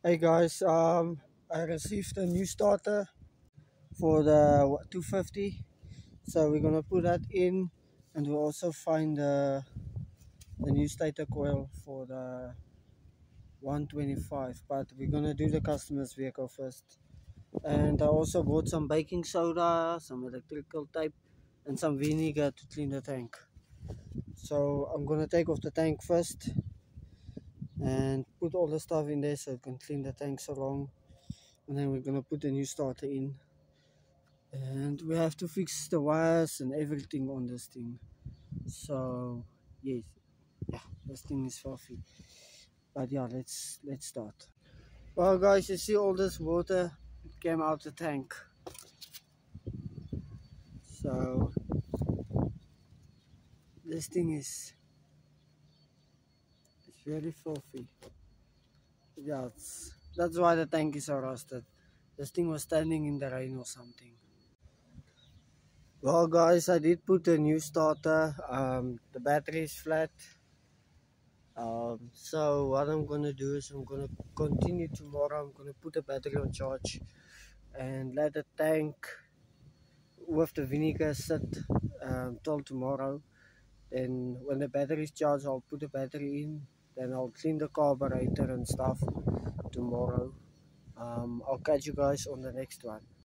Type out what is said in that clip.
Hey guys, I received a new starter for the 250, so we're gonna put that in, and we'll also find the new stator coil for the 125. But we're gonna do the customer's vehicle first. And I also bought some baking soda, some electrical tape, and some vinegar to clean the tank. So I'm gonna take off the tank first and put all the stuff in there so it can clean the tank so long, and then we're gonna put the new starter in. And we have to fix the wires and everything on this thing. So yes, yeah, this thing is filthy. But yeah, let's start. Well guys, you see all this water, it came out the tank. So this thing is, it's very filthy. Yeah, that's why the tank is so rusted. This thing was standing in the rain or something. Well guys, I did put a new starter. The battery is flat. So what I'm gonna do is I'm gonna continue tomorrow. I'm gonna put the battery on charge and let the tank with the vinegar sit till tomorrow. Then when the battery is charged, I'll put the battery in. Then I'll clean the carburetor and stuff tomorrow. I'll catch you guys on the next one.